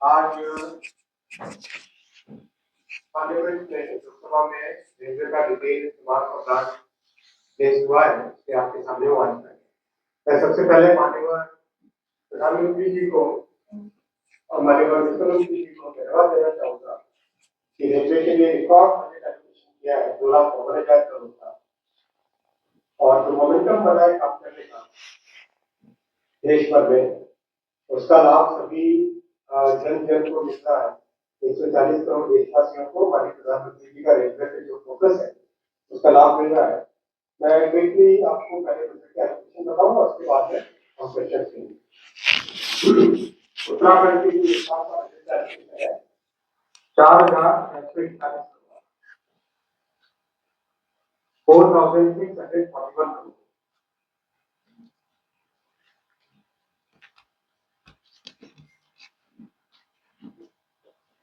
आज पार्लियामेंट में लोकसभा में रेलवे का डिटेल इस्तेमाल का प्लान पेश हुआ है, इसके आपके सामने हुआ है। मैं सबसे पहले माननीय प्रधानमंत्री जी को और माननीय वित्त मंत्री जी को धन्यवाद देना चाहूंगा कि रेलवे के लिए रिकॉर्ड बजट एलोकेशन किया है 2,52,000 करोड़ का, और जो मोमेंटम बना है काम करने का देश भर में, उसका लाभ सभी जन जन को मिलता है। 140 करोड़ देशवासियों को माननीय प्रधानमंत्री जी का रेलवे पे जो फोकस है उसका लाभ मिल रहा है। मैं क्विकली आपको पहले बजट की एलोकेशन बताऊंगा, उसके बाद में हम क्वेश्चन करेंगे। उत्तराखंड के लिए बजट एलोकेशन है 4,641 करोड़, 4,641 करोड़।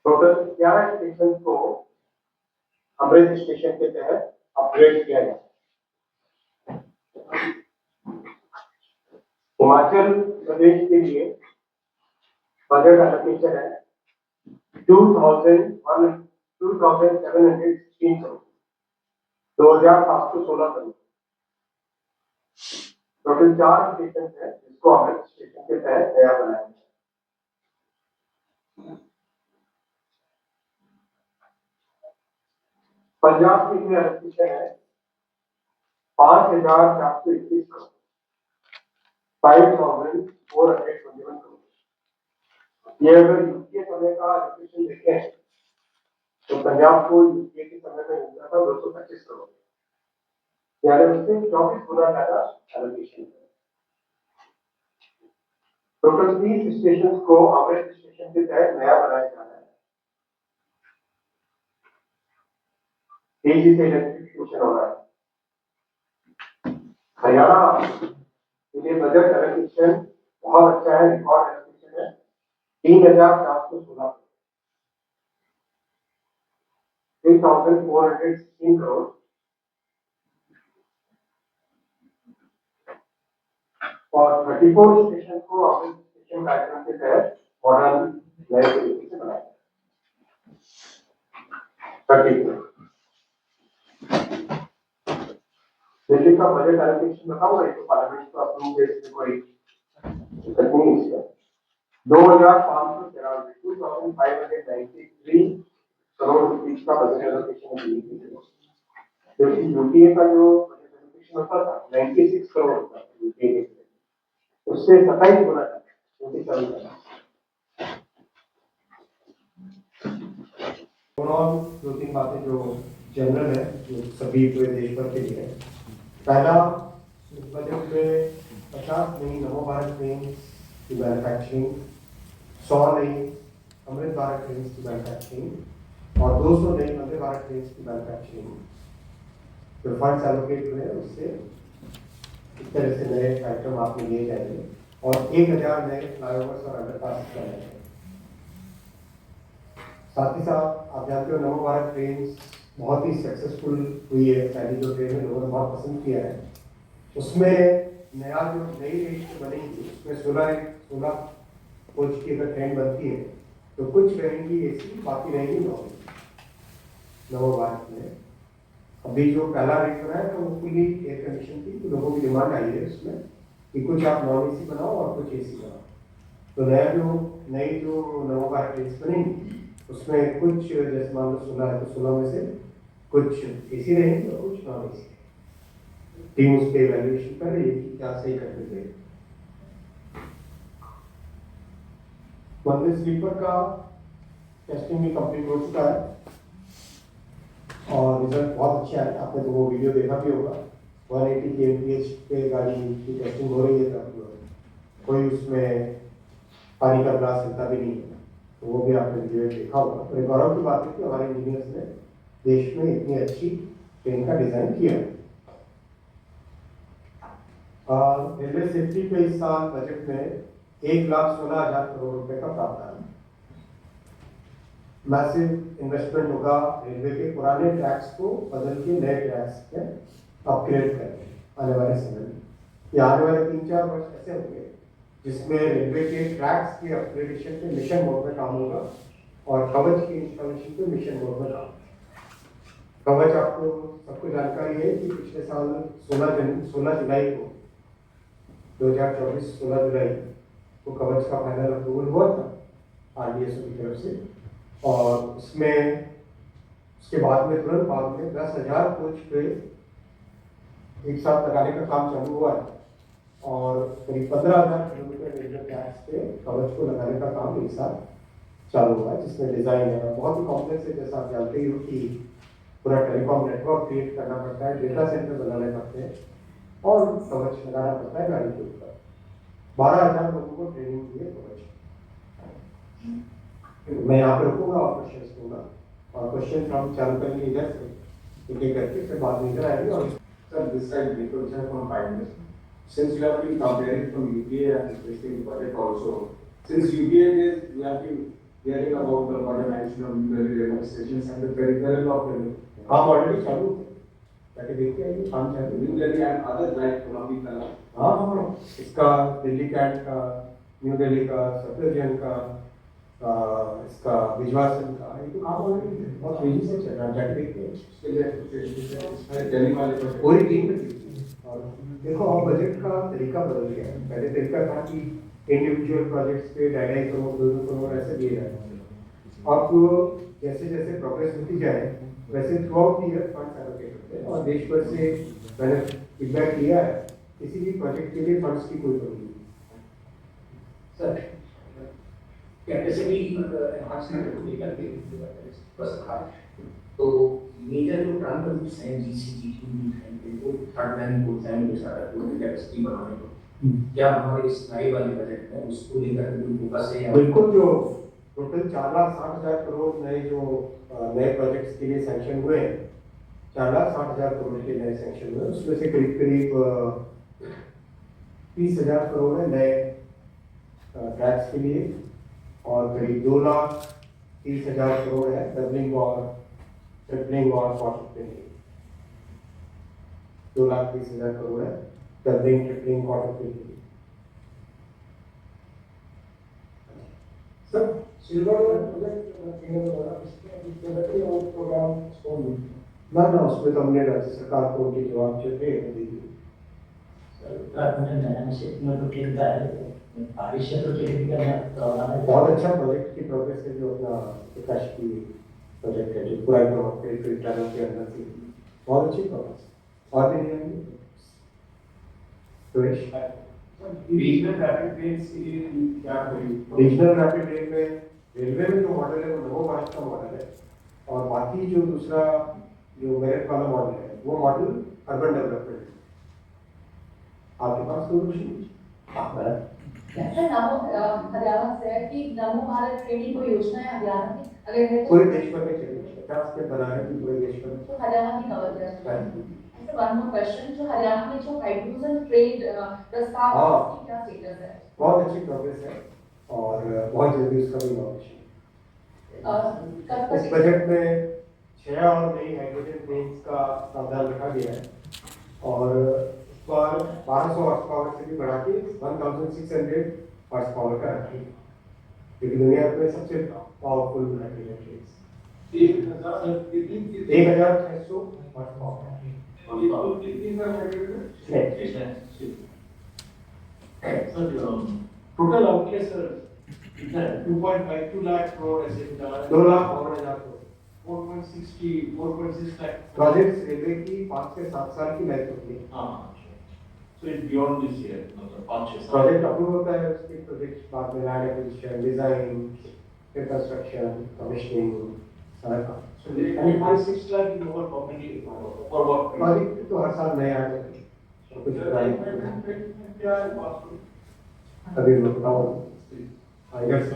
टोटल 11 स्टेशन को अमृत स्टेशन के तहत अपग्रेड किया गया। हिमाचल प्रदेश के लिए बजट एलोकेशन है 2,716 करोड़, 2,716 करोड़। टोटल 4 स्टेशन है जिसको अमृत स्टेशन के तहत नया बनाया गया। पंजाब के लिए एलोकेशन है 5,421 करोड़, 5,421 करोड़। ये अगर यूपीए समय का एलोकेशन देखें तो पंजाब को यूपीए के समय में मिलता था 225 करोड़, यानी उससे 24 गुना ज्यादा एलोकेशन है। टोटल 30 स्टेशन को अमृत स्टेशन के तहत नया बनाया जा रहा है। तेजी से इलेक्ट्रिफिकेशन हो रहा है। हरियाणा के लिए बजट एलोकेशन बहुत अच्छा है, रिकॉर्ड एलोकेशन है 3,416, 3,416 करोड़, और 34 स्टेशन को अमृत स्टेशन कार्यक्रम के तहत मॉडल नए तरीके से बनाया। 34 दिल्ली का बजट एलोकेशन बताऊंगा, तो पार्लियामेंट को अप्रूव है, इसमें कोई दिक्कत नहीं है। 2,593 2,593 करोड़ रुपीज का बजट एलोकेशन दिल्ली के लिए, जबकि यूपीए का जो बजट एलोकेशन होता था 96 करोड़ होता था यूपीए के लिए, उससे 27 गुना था, 27 गुना। ओवरऑल 2-3 बातें जो जनरल है, जो सभी पूरे देश भर के लिए है। पहला, इस बजट में 50 नई नमो भारत ट्रेन की मैन्युफैक्चरिंग, 100 नई अमृत भारत ट्रेन की मैन्युफैक्चरिंग और 200 नई वंदे भारत ट्रेन की मैन्युफैक्चरिंग, जो फंड्स एलोकेट हुए हैं उससे इस तरह से नए आइटम आपको लिए जाएंगे और 1,000 नए फ्लाईओवर्स और अंडरपास बनाए जाएंगे। साथ ही साथ आप जानते हो नमो भारत ट्रेन बहुत ही सक्सेसफुल हुई है, पहली जो ट्रेन है लोगों ने बहुत पसंद किया है। उसमें नया जो नई रेल बनेगी उसमें 16 कोच की अगर ट्रेन बनती है तो कुछ रहेंगी एसी, बाकी रहेंगी नॉन नमो भारत में। अभी जो पहला रेल बना है तो वो फुली एयर कंडीशन थी, तो लोगों की डिमांड आई है उसमें कि कुछ आप नॉन एसी बनाओ और कुछ एसी बनाओ। तो नई जो नमो भारत ट्रेन बनेंगी उसमें कुछ जैसे मान लो 16 है तो 16 में से कुछ एसी रहेंगे और कुछ नॉन एसी। टीम उस पर इवैल्यूएशन कर रही है कि क्या सही करते थे। वंदे स्लीपर का टेस्टिंग भी कंप्लीट हो चुका है और रिजल्ट बहुत अच्छा है। आपने तो वो वीडियो देखा भी होगा, 180 kmph पे गाड़ी की टेस्टिंग हो रही है, तब कोई उसमें पानी का ग्लास हिलता भी नहीं है, तो वो भी आपने वीडियो देखा होगा। तो एक गौरव की बात है कि हमारे इंजीनियर्स ने देश में इतनी अच्छी ट्रेन का डिजाइन किया है। रेलवे सेफ्टी पे इस साल बजट में 1,16,000 करोड़ रुपए का प्रावधान है। मैसिव इन्वेस्टमेंट होगा रेलवे के पुराने ट्रैक्स को बदल के नए ट्रैक्स में अपग्रेड करने आने वाले समय में। ये आने वाले 3-4 वर्ष ऐसे होंगे जिसमें रेलवे के ट्रैक्स के अपग्रेडेशन पे मिशन मोड में काम होगा और कवच की इंस्टॉलेशन पे मिशन मोड में काम। कवच आपको सबको जानकारी है कि पिछले साल 16 जुलाई को 2024 16 जुलाई को कवच का फाइनल अप्रूवल हुआ था आरडीएसओ की तरफ से, और इसमें उसके बाद में तुरंत बाद में 10,000 कोच पे एक साथ लगाने का काम चालू हुआ है और करीब 15,000 किलोमीटर रेलवे ट्रैक्स पे कवच को लगाने का काम एक साथ चालू हुआ है, जिसमें डिजाइन है बहुत ही कॉम्प्लेक्स है। जैसा आप जानते ही हो कि पूरा टेलीकॉम नेटवर्क क्रिएट करना पड़ता है, डेटा सेंटर बनाने पड़ते हैं और कवच लगाना पड़ता है गाड़ी के ऊपर। 12,000 लोगों को ट्रेनिंग दी है कवच। मैं यहाँ पे रुकूंगा और क्वेश्चन दूंगा, और क्वेश्चन हम चालू करेंगे इधर से एक करके, फिर बाद में इधर आएंगे। और Sir, this side because from finance. Since you have been comparing from UPA and especially budget also, since UPA is you have been hearing about the modernization of the railway stations and the peripheral of the काम already चालू है, ताकि देखते हैं कि काम चालू New Delhi and other like Punjabi Kala. हाँ, इसका दिल्ली कैंट का, न्यू दिल्ली का, सफदरजंग का, इसका विजवासन का, ये तो काम ऑलरेडी बहुत तेजी से चल रहा है, जाके देखते हैं। उसके लिए दिल्ली वाले पर पूरी टीम में देखते हैं। और देखो अब बजट का तरीका बदल गया है। पहले तरीका था कि इंडिविजुअल प्रोजेक्ट्स पे 2.5 करोड़ 2 करोड़ ऐसे दिए जाते हैं। अब जैसे जैसे प्रोग्रेस होती जाए वैसे through out year funds allocate होते हैं, और देश भर से मैंने फीडबैक लिया है, किसी भी प्रोजेक्ट के लिए फंड्स की कोई कमी नहीं। सर कैपेसिटी एनहांसमेंट को लेकर के तो मेजर जो ट्रांसफर्स हैं जीसीजी की वो थर्ड लाइन को टाइम के साथ कैपेसिटी बढ़ाने को क्या हमारे इस नए वाले बजट में उसको लेकर के फोकस है? बिल्कुल, जो टोटल 4,60,000 करोड़ नए जो नए प्रोजेक्ट्स के लिए सैंक्शन हुए हैं, 4,60,000 करोड़ के नए सैंक्शन हुए, उसमें से करीब करीब 30,000 करोड़ है नए ट्रैक्स के लिए, और करीब 2,30,000 करोड़ है डबलिंग और ट्रिपलिंग और क्वार्टर के लिए। 2,30,000 करोड़ है डबलिंग ट्रिपलिंग क्वार्टर के लिए। Sir, silver project program ना उसमें तो हमने राज्य सरकार को उनके जवाब जो थे वो दे दिए। बहुत अच्छा प्रोजेक्ट की प्रोग्रेस है, जो अपना विकास की प्रोजेक्ट है, जो पूरा टनल के अंदर थी, बहुत अच्छी प्रोग्रेस। और भी नहीं रीजनल रैपिड ट्रेन्स के लिए क्या करें? रीजनल रैपिड रेल में रेलवे में जो मॉडल है वो नवोभारत का मॉडल है, और बाकी जो दूसरा जो मेरिट वाला मॉडल है वो मॉडल अर्बन डेवलपमेंट है। आपके पास कोई क्वेश्चन? हरियाणा से है कि नमो भारत ट्रेनिंग कोई योजना है हरियाणा की, अगर है तो पूरे देश भर में चली 50 के बना है कि पूरे देश भर तो हरियाणा की कवर है। में। वन मोर क्वेश्चन, जो हरियाणा में जो हाइड्रोजन ट्रेड प्रस्ताव है उसकी क्या स्टेटस है? बहुत अच्छी प्रोग्रेस है और बहुत जल्दी उसका भी इनॉवेशन इस बजट में 6 और नई हाइड्रोजन ट्रेन्स का प्रावधान रखा गया है, और इस बार 1200 हॉर्स पावर से भी बढ़ा के 1600 हॉर्स पावर का रखी है, क्योंकि दुनिया में सबसे powerful hydrogen trains 1,600 horse power. Total outlay sir 2.52 lakh crore ऐसे 2,52,000 करोड़ 4.6 लाख प्रोजेक्ट्स रेलवे की 5 से 7 साल की लाइफ होती है। So it's beyond this year, मतलब 5-6 साल। प्रोजेक्ट अप्रूव होता है, उसके प्रोजेक्ट बाद में लैंड एक्विजिशन, डिजाइन, फिर कंस्ट्रक्शन, कमीशनिंग, सारा काम। So the 1.6 lakh is over permanently for what? Project तो हर साल नए आते हैं, और कुछ क्या है बात? अभी मैं बताऊँ आइडिया से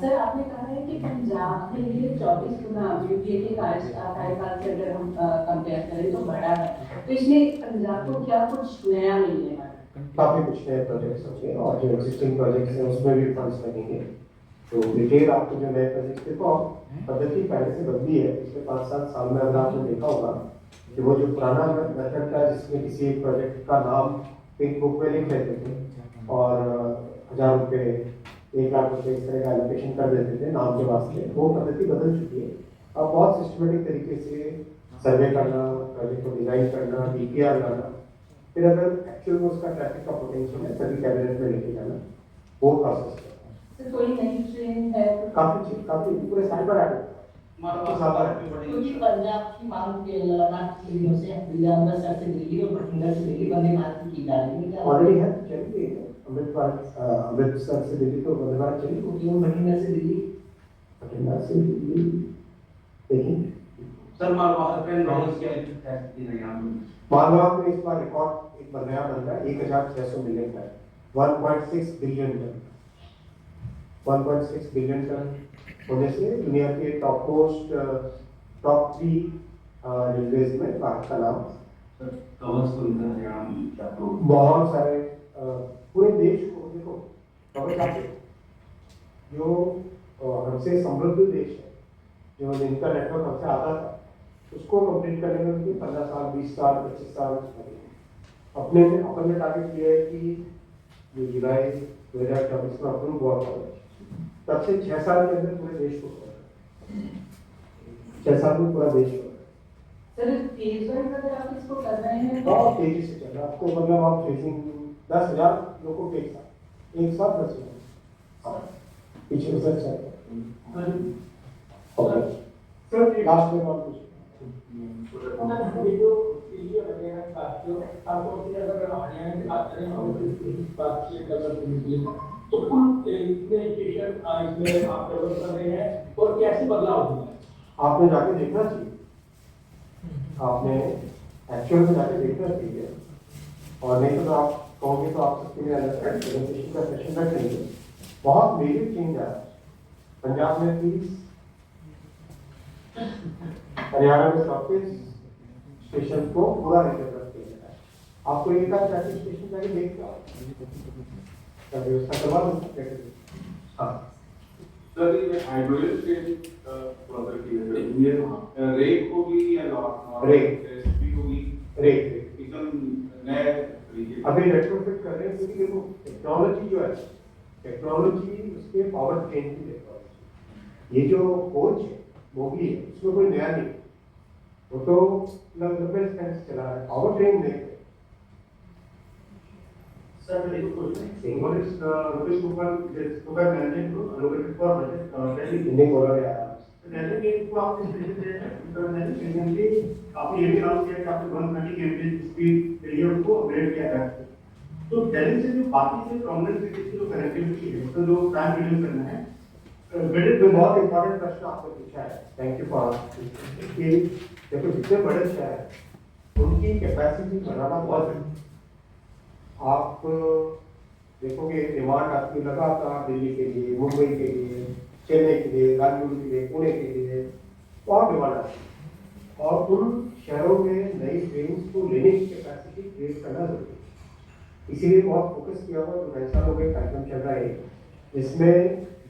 सर आपने कहा है कि पंजाब के लिए 24 गुना यूपीए के कार्यकाल से अगर हम कंपेयर करें तो बड़ा है, तो इसमें पंजाब को क्या कुछ नया मिलने वाला है? काफी कुछ नए प्रोजेक्ट्स होंगे, और जो एग्जिस्टिंग प्रोजेक्ट्स हैं उसमें भी फंड्स लगेंगे। तो डिटेल आपको जो नए प्रोजेक्ट देखो, पद्धति पहले से बदली है। पिछले 5-7 साल में अगर आपने देखा होगा कि वो जो पुराना मेथड था जिसमें किसी एक प्रोजेक्ट का नाम पिंक बुक में लिख लेते थे और 1000 रुपये 1 लाख रुपये इस तरह का एलोकेशन कर देते थे नाम के वास्ते, वो पद्धति बदल चुकी है। अब बहुत सिस्टमेटिक तरीके से सर्वे करना, प्रोजेक्ट को डिजाइन करना, डीपीआर लाना, फिर अगर एक्चुअल में उसका ट्रैफिक का पोटेंशियल है तभी कैबिनेट में लेके जाना, वो प्रोसेस है। सर कोई नई ट्रेन है काफी पूरे साइबर आ गए। क्योंकि पंजाब की मांग के लगातार दिनों से अमृतसर से दिल्ली और बठिंडा से दिल्ली वंदे भारत की जा रही है। ऑलरेडी है, चल रही है। अमृतसर से दिल्ली तो वंदे भारत चली, क्यों बठिंडा से दिल्ली? बठिंडा से दिल्ली देखिए सर मालवाहक ट्रेन रोज क्या कैपेसिटी है यहाँ पे? मालवाहक में इस बार रिकॉर्ड एक नया बन रहा है, 1600 million ton, 1.6 billion ton, 1.6 billion ton होने से दुनिया के टॉप 3 रेलवेज में भारत का नाम कवर्स को इतना यहाँ क्या तो बहुत सारे पूरे देश को देखो जो हमसे समृद्ध देश है, जो जिनका नेटवर्क हमसे आता था, उसको कंप्लीट करने में भी 15 साल 20 साल 25 साल लगे। अपन ने टारगेट किया है कि जो जुलाई 2024 में अप्रूव हुआ था, तब से 6 साल के अंदर पूरे देश को 6 साल में पूरा देश हो सर फेज वाइज अगर आप इसको कर रहे हैं बहुत तेजी से चल रहा है। आपको मतलब आप फेजिंग 10,000 लोगों के एक साथ 10,000 पीछे से चल रहा है। सर लास्ट में बात ये जो ये वगैरह का जो आपको अगर हरियाणा की बात करें और बात से डेवलपमेंट तो कुल इतने स्टेशन इसमें आप डेवलप कर रहे हैं और कैसे बदलाव हुआ है? आपने जाके देखना चाहिए, आपने एक्चुअल में जाके देखना चाहिए, और नहीं तो आप कहोगे तो आप सबके लिए अलग प्रेजेंटेशन का सेशन रख लेंगे। बहुत मेजर चेंज आ रहा है। पंजाब में 30, हरियाणा में 34 स्टेशन को पूरा रिडेवलप किया गया है। आपको एक आध ट्रैफिक स्टेशन जाके देखते हो, व्यवस्था करवा दो। हाँ सर ये हाइड्रोलिक ट्रेन प्रोजेक्ट की है, ये रेक होगी या रेक एसपी होगी? रेक एकदम नए तरीके अभी रेट्रोफिट कर रहे हैं, क्योंकि देखो टेक्नोलॉजी जो है, टेक्नोलॉजी उसके पावर ट्रेन की टेक्नोलॉजी, ये जो कोच है वो भी है, उसमें कोई नया नहीं, वो तो लगभग चला रहा है, पावर ट्रेन नहीं है। सर मेरे को question what is rupees 2.5 million allocated for budget नहीं बोला गया आपने ये भी अनाउंस किया कि आपने 130 km स्पीड रेडियो को अपग्रेड किया है। तो दिल्ली से जो बाकी से प्रोमिनेंट सिटीज की जो कनेक्टिविटी है, तो जो टाइम रिड्यूस करना है, तो बहुत इंपॉर्टेंट प्रश्न आपने पूछा है, थैंक यू फॉर कि देखो जितने बड़े शहर उनकी कैपेसिटी बढ़ाना बहुत है। आप देखोगे डिमांड आपकी लगातार दिल्ली के लिए, मुंबई के लिए, चेन्नई के लिए, बेंगलुरु के लिए, पुणे के लिए बहुत डिमांड आती है, और उन शहरों में नई ट्रेन को लेने की कैपेसिटी क्रिएट करना जरूरी है। इसीलिए बहुत फोकस किया हुआ जो ऐसा लोग एक कार्यक्रम चल रहा है, जिसमें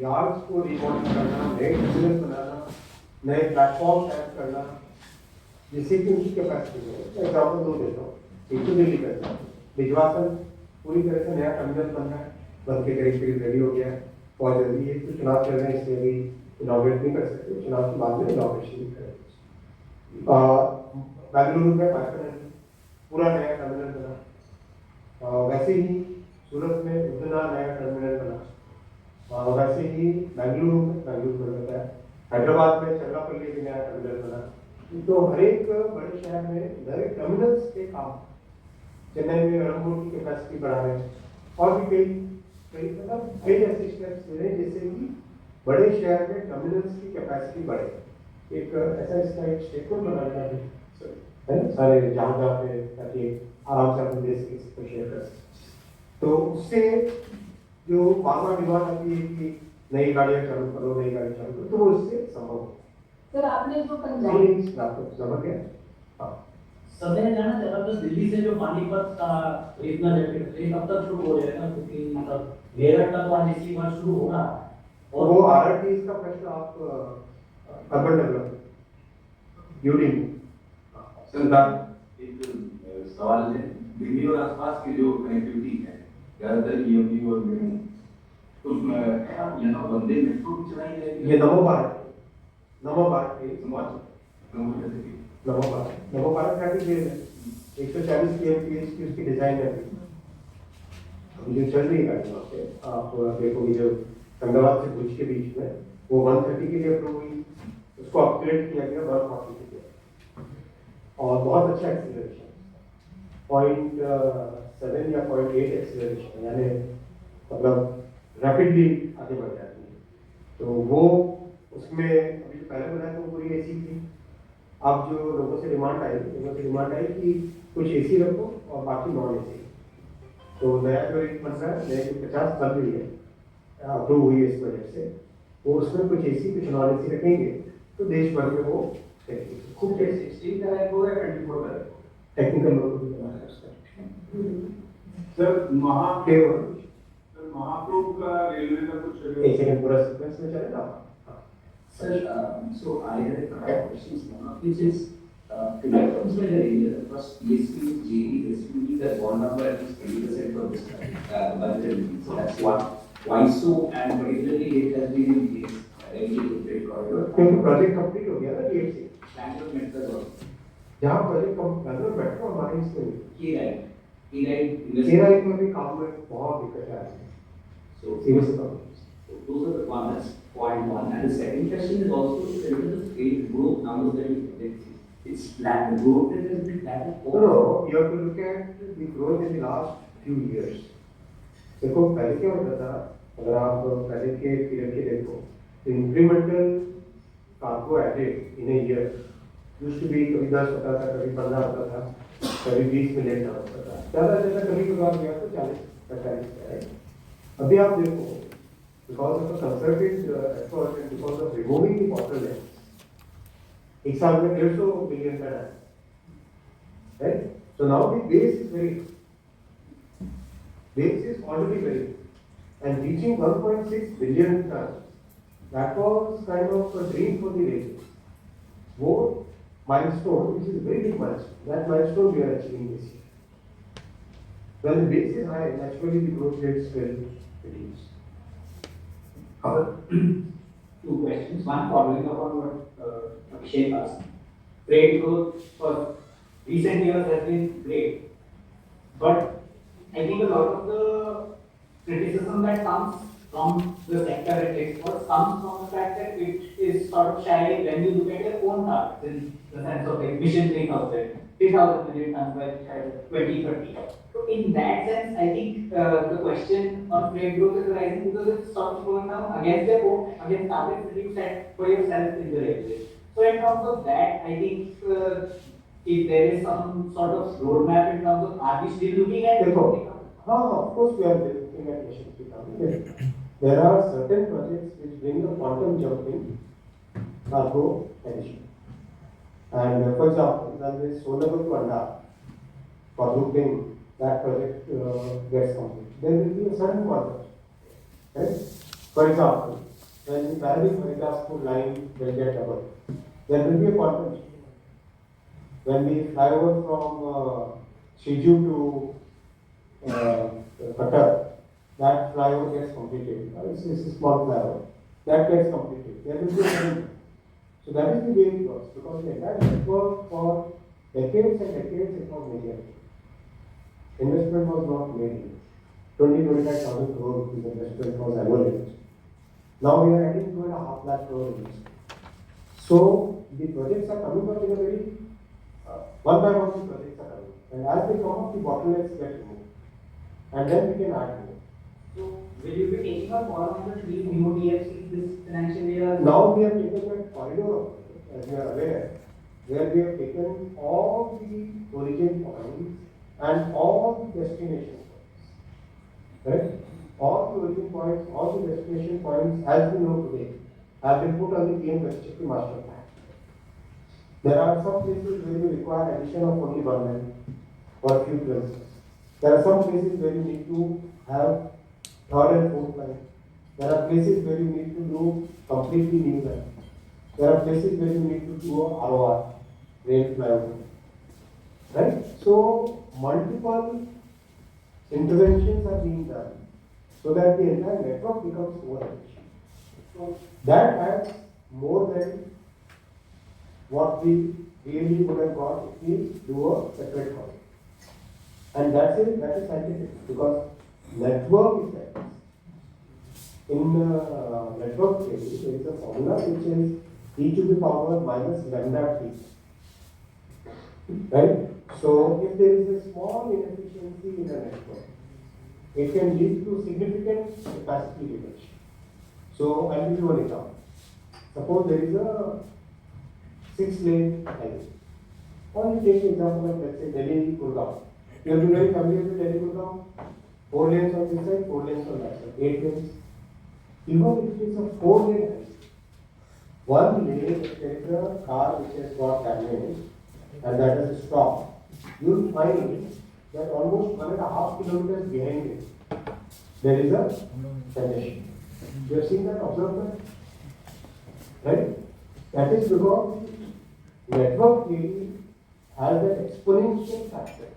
यार्ड्स को रिमॉडल करना, नए टर्मिनल बनाना, नए प्लेटफॉर्म सेट करना, जिससे कि उनकी कैपेसिटी हो। एग्जाम्पल दो देता हूँ, एक तो दिल्ली का भिजवासन पूरी तरह से नया टर्मिनल बन रहा है, बन के करीब रेडी हो गया है, बहुत जल्दी है। तो चुनाव चल रहे हैं, इसलिए अभी इनॉग्रेट नहीं कर सकते, चुनाव के बाद में इनॉग्रेशन भी करेंगे। बेंगलुरु में पूरा नया टर्मिनल बना, वैसे ही सूरत में उतना नया टर्मिनल बना, वैसे ही बेंगलुरु में बताया, हैदराबाद में चर्रापल्ली में नया टर्मिनल बना। तो हर एक बड़े शहर में नए टर्मिनल्स के काम, चेन्नई में रंगूर की कैपेसिटी बढ़ा रहे हैं, और भी कई ऐसे स्टेप्स ले रहे हैं जिससे कि बड़े शहर में टर्मिनल्स की कैपेसिटी बढ़े। एक ऐसा इसका एक स्टेटमेंट बनाना है सारे जहाँ पे, ताकि आराम से अपने देश को शेयर कर सकें। तो उससे जो बार डिमांड आती है कि नई गाड़ियाँ चालू करो, नई गाड़ी चालू करो, तो वो इससे संभव हो। सर आपने जो पंजाब समझ गया। हाँ सब ने जाना चाहा तो दिल्ली से जो पानीपत का इतना रैपिड ट्रेन अब तक शुरू हो जाएगा, क्योंकि मतलब मेरठ का तो आज इसी बार शुरू होगा। और वो आरआरटी का प्रश्न आप अर्बन डेवलपमेंट यूडी सरदार एक सवाल है, दिल्ली और आसपास की जो कनेक्टिविटी है ज्यादातर ईएमटी और मेमू, तो यहाँ वंदे मेट्रो भी चलाई जाएगी। ये नमो भारत के समाज नमो भारत का भी है 140 kmph की उसकी डिजाइन है अभी जो चल रही है गाड़ी वहाँ पे आप देखोगे जो अहमदाबाद से भुज के बीच में वो 130 के लिए अप्रूव हुई, उसको अपग्रेड किया गया 140 के लिए और बहुत अच्छा एक्सीलरेशन 0.7 या 0.8 एक्सीलरेशन, यानी मतलब रैपिडली आगे बढ़ जाती है। तो वो उसमें अभी जो पहले बनाया तो पूरी एसी थी, अब जो लोगों से डिमांड आई कि कुछ एसी रखो और बाकी नॉन एसी। तो नया जो रेट बन रहा है, नया जो 50 चल रही है अप्रूव हुई है इस बजट से, वो उसमें कुछ एसी कुछ नॉन एसी रखेंगे तो देश भर में वो खूब 16 का है वो है 24 का है। टेक्निकल लोग भी बना है उसका। सर महाप्रभु का रेलवे का कुछ एक सेकंड पूरा सीक्वेंस में चलेगा। Sir, so I had a couple of questions. One of which is, electrons were area, the first PSP, JD, SPD, the bond number at least 20% for this budget. So that's one. Why so, and particularly it has been in case, elevated corridor. क्योंकि project complete हो गया ना date से, Bangalore Metro also. जहाँ project complete metro हमारे इसमें K-Ride में भी काम में बहुत दिक्कत आ रही है, So, सीरियस काम। those are the one, that's point one. And the second question is also related to the state growth numbers that you predict. It's flat, the growth rate has been flat. No, you have to look at the growth in the last few years. देखो पहले क्या होता था, अगर आप पहले के period के देखो, तो incremental cargo added in a year used to be कभी 10 होता था, कभी 15 होता था, कभी 20 मिलियन टन होता था, ज़्यादा कभी कभार गया तो 40-45। अभी आप देखो because of the concerted effort and because of removing the bottlenecks, एक साल में 150 मिलियन टन है, right? So now the base is already very, and reaching 1.6 billion tons, that was kind of a dream for the railway. वो milestone, which is a very big milestone, that milestone we are achieving this year. When the base is high, naturally the growth rates will reduce. Two questions. One following up on what Abhishek asked. Trade growth for recent years has been great, but I think a lot of the criticism that comes from the sector and experts comes from the fact that it is sort of shy when you look at your own targets in the sense of like Mission 3,000 million tons by 2030. So in that sense, I think the question on trade growth is rising because it's sort of going down against their own, against targets that you set for yourself in the railway. So in terms of that, I think if there is some sort of roadmap in terms of are we still looking at देखो, हाँ, of course we are looking at Mission 3000. There are certain projects which bring a quantum jump in cargo addition. And for example, when this Sonagar to Anda quadrupling, that project gets completed, there will be a certain quantum. Right? For example, when the Paradip-Hardaspur line will get doubled, there will be a quantum change. When we fly over from Shiju to Qatar, that flyover gets completed. It's a small flyover. That gets completed. There will be a certain. So that is the way it works, because the entire network for decades and decades it was neglected. Investment was not made. 20,000-25,000 crore rupees investment was annual. Now we are adding 2.5 lakh crore investment. So the projects are coming up in a very one by one. The projects are coming, and as they come up, the bottlenecks get removed, and then we can add more. So will you be taking up all of the three new DFCs this financial year? Now we have taken that corridor, as you are aware, where we have taken all the origin points and all the destination points. Right? All the origin points, all the destination points, as we know today, have been put on the PM Gati master plan. There are some places where you require addition of only one lane or few places. There are some places where you need to have third and fourth line. There are places where you need to do completely new line. There are places where you need to do a ROR, rail flyover. right? So multiple interventions are being done so that the entire network becomes more efficient. So that adds more than what we really would have got if we do a separate call. And that is scientific because network effects. In network theory, there is a formula which is e to the power minus lambda t. Right? So if there is a small inefficiency in a network, it can lead to significant capacity reduction. So I'll give you one example. Suppose there is a 6-lane highway. Or you take the example of, let's say, Delhi Gurgaon. You will be very familiar with Delhi Gurgaon. 4 lanes on this side, 4 lanes on that side, 8 lanes. Even if it is a 4-lane highway, one lane, if there is a car which has got damaged and that is stopped, you will find that almost 1.5 kilometers behind it, there is a congestion. You have seen that, observed that? Right? That is because network really has an exponential factor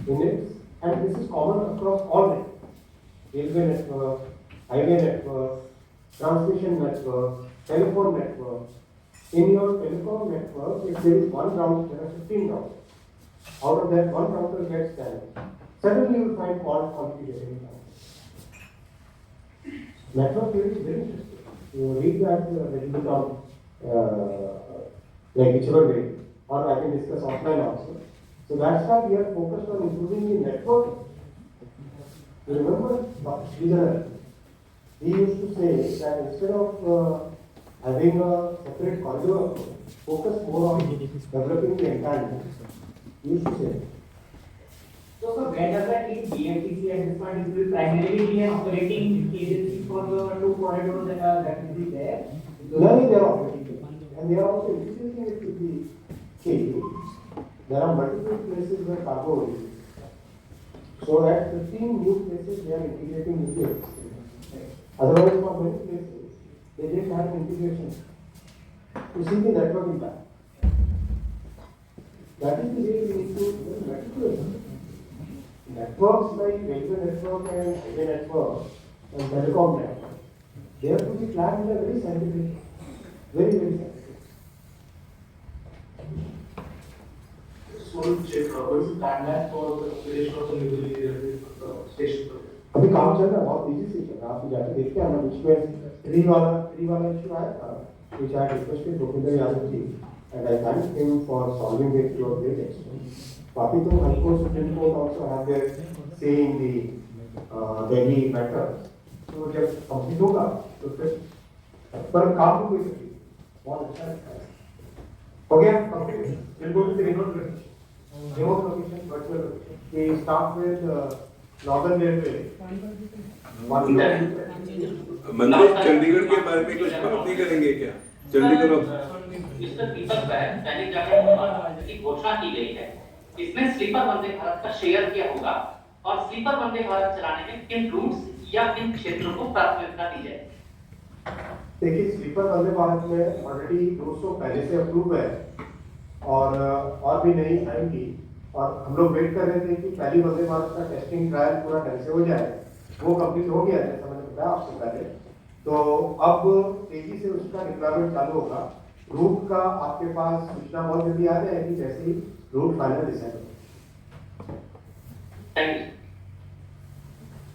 in it, and this is common across all networks. Railway network, highway network, transmission network, telephone network. In your telecom network, if there is one router, there are 15 routers. Out of that, one router gets damaged. Suddenly you will find fault configuration. Network theory is very interesting. You read that a little bit on like whichever way, or I can discuss offline also. So that's why we are focused on improving the network. You remember Dr. Sridhar? He used to say that instead of having a separate corridor, focus more on developing the entire network. He used to say. So, sir, where does that leave BMTC at this point? It will primarily be an operating agency for the 2 corridors that will be there? No, they are operating. And they are also integrating it with the cable. There are multiple places where cargo is. So at 15 new places, they are integrating with the existing. Otherwise, for many places, they didn't have an integration to see the network impact. That is the way we need to do meticulous. Networks like railway network and highway network and telecom network, they have to be planned in a very scientific, very scientific. So check what is the timeline for the operation of the new Delhi station project? अभी काम चल रहा है बहुत तेजी से चल रहा है आप जाके देखते हैं हम बीच में ट्री वाला इशू आया था which I requested Bhupinder Yadav ji and I thanked him for solving it to a great extent. बाकी तो High Court Supreme Court also have their say in the Delhi matter. तो जब complete होगा तो फिर पर काम तो कोई सके बहुत अच्छा है हो गया complete we'll go to the remote location virtual location. We start with Northern Railway. मंदिर चंडीगढ़ के बारे में कुछ बात नहीं करेंगे क्या? चंडीगढ़ मिस्टर दीपक बैन दैनिक जागरण की घोषणा की गई है। इसमें स्लीपर वंदे भारत का शेयर क्या होगा और स्लीपर वंदे भारत चलाने में किन रूट्स या किन क्षेत्रों को प्राथमिकता दी जाए? देखिए स्लीपर वंदे भारत में ऑलरेडी 200 पहले से अप्रूव है और भी नहीं आएंगी और हम लोग वेट कर रहे थे कि पहली वंदे भारत का टेस्टिंग ट्रायल पूरा ढंग से हो जाए वो कंप्लीट हो गया जैसा मैंने बताया आपसे पहले तो अब तेजी से उसका डिप्लॉयमेंट चालू होगा रूट का आपके पास सूचना बहुत जल्दी आ जाएगी जैसे ही रूट फाइनल डिसाइड होगा। Thank you.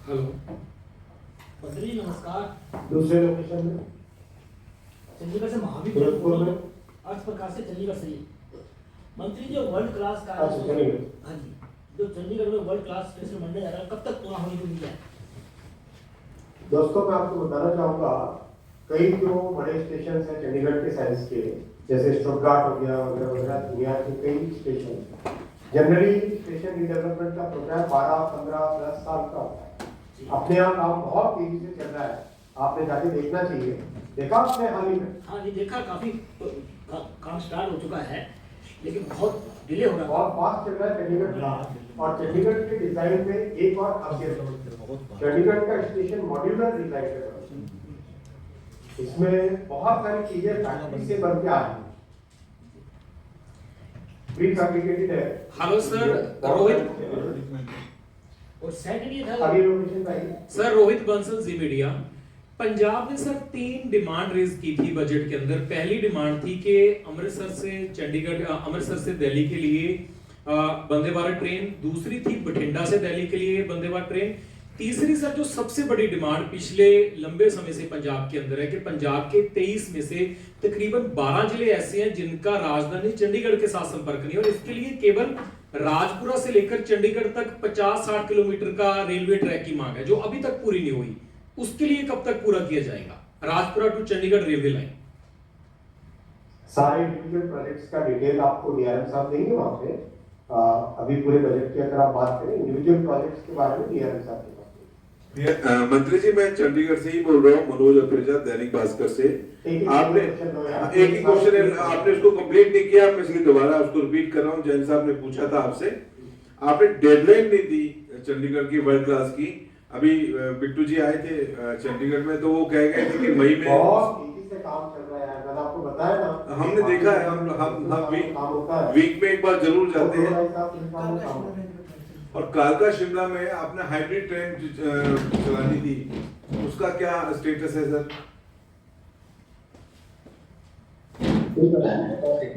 हेलो मंत्री जी नमस्कार। दूसरे लोकेशन में चंडीगढ़ से महावीर फिरोजपुर में अर्थ प्रकाश से चंडीगढ़ से मंत्री जो वर्ल्ड क्लास का अच्छा चंडीगढ़ हाँ जी जो चंडीगढ़ में वर्ल्ड क्लास स्टेशन बनने जा रहा है कब तक पूरा होने को मिल जाए? दोस्तों मैं आपको बताना चाहूँगा कई जो बड़े स्टेशन हैं चंडीगढ़ के साइज के जैसे स्टुटगार्ट हो गया वगैरह वगैरह दुनिया के कई स्टेशन जनरली स्टेशन रिडेवलपमेंट का प्रोग्राम 12, 15, 10 साल का होता है अपने यहाँ काम बहुत तेजी से चल रहा है आपने जाके देखना चाहिए देखा आपने हाल ही में? हाँ जी देखा काफी काम स्टार्ट हो चुका है लेकिन बहुत डिले हो रहा है बहुत फास्ट चल रहा है चंडीगढ़ का और चंडीगढ़ के डिजाइन में एक और खासियत है चंडीगढ़ का स्टेशन मॉड्यूलर डिजाइन है इसमें बहुत सारी चीजें फैक्ट्री से बन के आ रही हैं प्रीफैब्रिकेटेड है। हेलो सर, रोहित और सेकंड ये था अभी लोकेशन चाहिए। Sir Rohit Bansal ji media. पंजाब ने सर 3 डिमांड रेज की थी बजट के अंदर। पहली डिमांड थी कि अमृतसर से चंडीगढ़, अमृतसर से दिल्ली के लिए वंदे भारत ट्रेन। दूसरी थी बठिंडा से दिल्ली के लिए वंदे भारत ट्रेन। तीसरी सर जो सबसे बड़ी डिमांड पिछले लंबे समय से पंजाब के अंदर है कि पंजाब के 23 में से तकरीबन 12 जिले ऐसे हैं जिनका राजधानी चंडीगढ़ के साथ संपर्क नहीं, और इसके लिए केवल राजपुरा से लेकर चंडीगढ़ तक 50-60 किलोमीटर का रेलवे ट्रैक की मांग है, जो अभी तक पूरी नहीं हुई। उसके लिए कब तक पूरा किया जाएगा Rajpura to Chandigarh railway line? सारे इंडिविजुअल प्रोजेक्ट्स का डिटेल आपको डीआरएम साहब देंगे वहाँ पे। अभी पूरे बजट की अगर आप बात करें इंडिविजुअल प्रोजेक्ट्स के बारे में डीआरएम साहब के पास। मंत्री जी, मैं चंडीगढ़ से ही बोल रहा हूँ, मनोज अत्रेजा, दैनिक भास्कर से। आपने एक ही क्वेश्चन है, आपने उसको कंप्लीट नहीं किया, मैं इसलिए दोबारा उसको रिपीट कर रहा हूँ। जैन साहब ने पूछा था आपसे, आपने डेडलाइन नहीं दी चंडीगढ़ की वर्ल्ड क्लास की। अभी बिट्टू जी आए थे चंडीगढ़ में, तो वो कह गए थे कि मई में बहुत तेजी से काम चल रहा है, मैंने आपको बताया ना। हमने देखा है, हम वीक में एक बार जरूर जाते हैं। और कालका शिमला में आपने हाइब्रिड ट्रेन चलानी थी, उसका क्या स्टेटस है सर?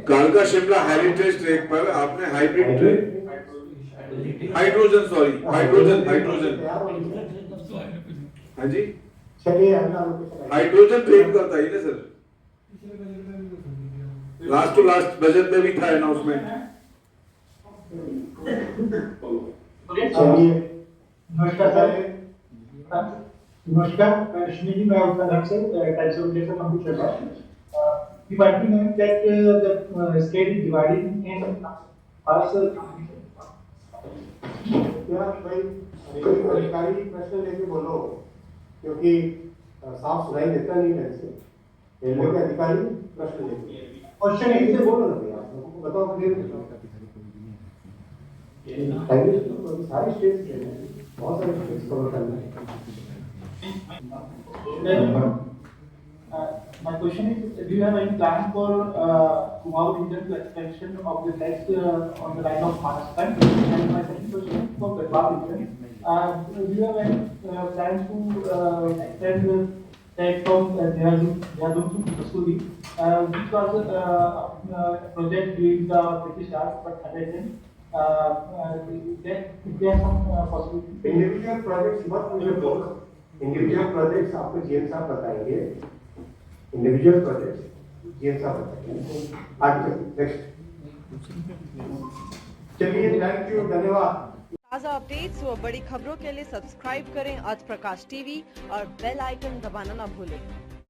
कालका शिमला हेरिटेज ट्रैक पर आपने हाइब्रिड ट्रेन, हाइड्रोजन हाँ जी, चलिए अगला लोकेशन हाइड्रोजन ट्रेन का बताइए ना sir. Last to last budget में भी था अनाउंसमेंट। चलिए नमस्कार सर। नमस्कार, रश्मि जी, मैं उत्तराखंड से टाइप्स ऑफ डेटा कंप्यूटर कर रहा हूँ। You might be knowing that the state is divided in parcel. क्या भाई रेलवे अधिकारी प्रश्न लेके बोलो, क्योंकि साफ सुनाई देता नहीं ढंग से। रेलवे के अधिकारी प्रश्न लेके क्वेश्चन यही है से बोलो ना भैया, आप लोगों को बताओ क्लियर। सारी स्टेट्स बहुत सारे स्टेट्स कवर करना है। My question is, do you have any plan for Kumaon region to expansion of the tax on the line of Maharashtra? And my second question is for Bengal region. Do you have any plans to extend the tax from Dehradun to Mussoorie, which was a project during the British Raj but abandoned? Is there some possibility? Individual projects मत मुझे बोलो, individual projects आपको GM साहब बताएंगे। Individual projects GM साहब बताएंगे। आगे next. चलिए, थैंक यू, धन्यवाद। ताज़ा अपडेट्स व बड़ी खबरों के लिए सब्सक्राइब करें आज प्रकाश टीवी और बेल आइकन दबाना ना भूलें।